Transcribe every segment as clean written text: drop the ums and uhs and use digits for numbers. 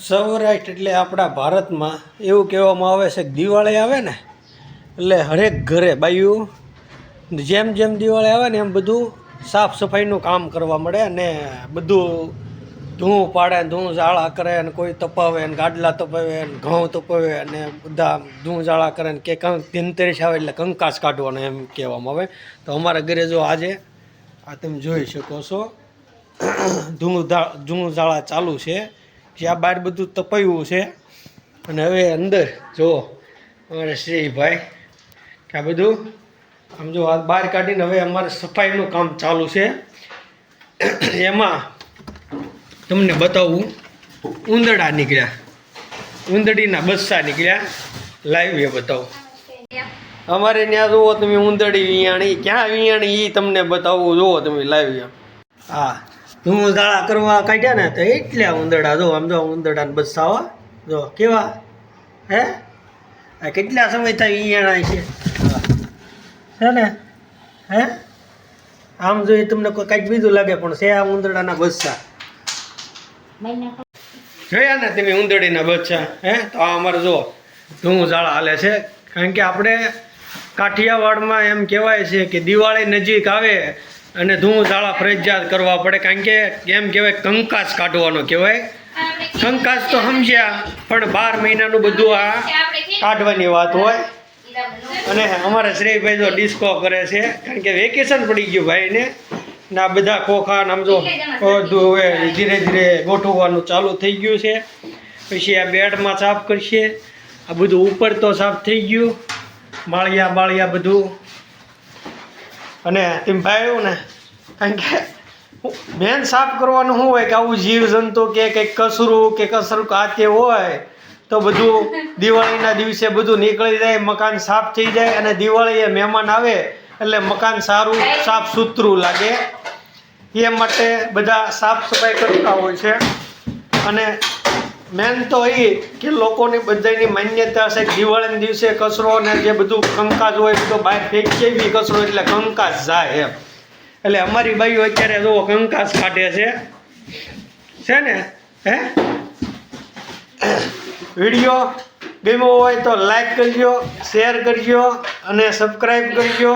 સૌરાષ્ટ્ર એટલે આપણા ભારતમાં એવું કહેવામાં આવે છે કે દિવાળી આવે ને એટલે હરેક ઘરે બાયું જેમ જેમ દિવાળી આવે ને એમ બધું સાફ સફાઈનું કામ કરવા મળે અને બધું ધૂં પાડે ને ધૂં જાળા કરે ને કોઈ તપાવે ને ગાડલા તપાવે ને ઘઉં તપાવે અને બધા ધૂં જાળા કરે ને કે ધનતેરસ આવે એટલે કંકાસ કાઢવાનો એમ કહેવામાં આવે. તો અમારા ઘરે જો આજે આ તમે જોઈ શકો છો ધૂં જાળા ચાલુ છે. જ્યાં બહાર બધું તપાયું છે અને હવે અંદર જુઓ અમારે શ્રીભાઈ કે આ બધું આમ જો આ બહાર કાઢીને હવે અમારે સફાઈનું કામ ચાલુ છે. એમાં તમને બતાવું ઉંદરડા નીકળ્યા, ઉંદરડીના બચ્ચા નીકળ્યા, લાઈવ એ બતાવું. અમારે ત્યાં જુઓ તમે ઉંદરડી વિયાણી ક્યાં વિયાણી એ તમને બતાવું, જુઓ તમે લાઈવ. હા ધૂમ દાળા કરવા કાઢ્યા ને તો એટલા ઉંદરડા જો આમ જો ઉંદરડાને બચ્ચા જો કેવા હે આ કેટલા સમય થાય વિયાણા છે ને હે આમ જોઈએ તમને કોઈ કાંઈક બીજું લાગે પણ છે આ ઉંદરડાના બચ્ચા જોયા ને તમે ઉંદરડીના બચ્ચા હે. તો આ અમારે જો ધૂમ જાળા હાલે છે કારણ કે આપણે કાઠિયાવાડમાં એમ કહેવાય છે કે દિવાળી નજીક આવે અને ધૂમ જાળા ફરજિયાત કરવા પડે કારણ કે એમ કહેવાય કંકાસ કાઢવાનો કહેવાય. કંકાસ તો સમજ્યા પણ 12 મહિનાનું બધું આ કાઢવાની વાત હોય. અને અમારા શ્રેયભાઈ જો ડિસ્કો કરે છે કારણ કે વેકેશન પડી ગયું ભાઈને ને આ બધા ખોખા આમ જો બધું હવે ધીરે ધીરે ગોઠવવાનું ચાલુ થઈ ગયું છે. પછી આ બેડમાં સાફ કરશે, આ બધું ઉપર તો સાફ થઈ ગયું, માળિયા બાળિયા બધું. અને તેમ ભાઈ ને કારણ કે મેન સાફ કરવાનું શું હોય કે આવું જીવજંતુ કે કંઈક કચરું કે કચરું કાતે હોય તો બધું દિવાળીના દિવસે બધું નીકળી જાય, મકાન સાફ થઈ જાય અને દિવાળીએ મહેમાન આવે એટલે મકાન સારું સાફ સુથરું લાગે. એ માટે બધા સાફ સફાઈ કરતા હોય છે. અને મેન તો એ કે લોકોની બધાની માન્યતા છે કે દિવાળીના દિવસે કચરો ને જે બધું કંકાસ હોય બધું બહાર ફેંકીએ બી કચરો એટલે કંકાસ જાય એમ. એટલે અમારી બાઈઓ અત્યારે જો કંકાસ કાઢે છે ને હે. વિડીયો ગમ્યો હોય તો લાઈક કરજો, શેર કરજો અને સબસ્ક્રાઈબ કરજો.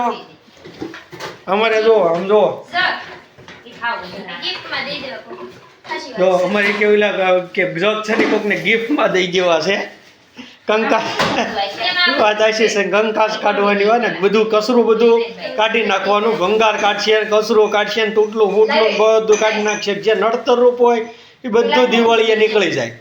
અમારે જો આમ જો અમારે કેવું લાગે કે જગ છે ને કોકને ગિફ્ટમાં દઈ દેવા છે કંકાસ. વાત આશી છે કંકાસ કાઢવાની હોય ને બધું કચરું બધું કાઢી નાખવાનું. ભંગાર કાઢશે, કચરું કાઢશે ને તૂટલું ફૂટલું બધું કાઢી નાખશે. જે નડતર રૂપ હોય એ બધું દિવાળીએ નીકળી જાય.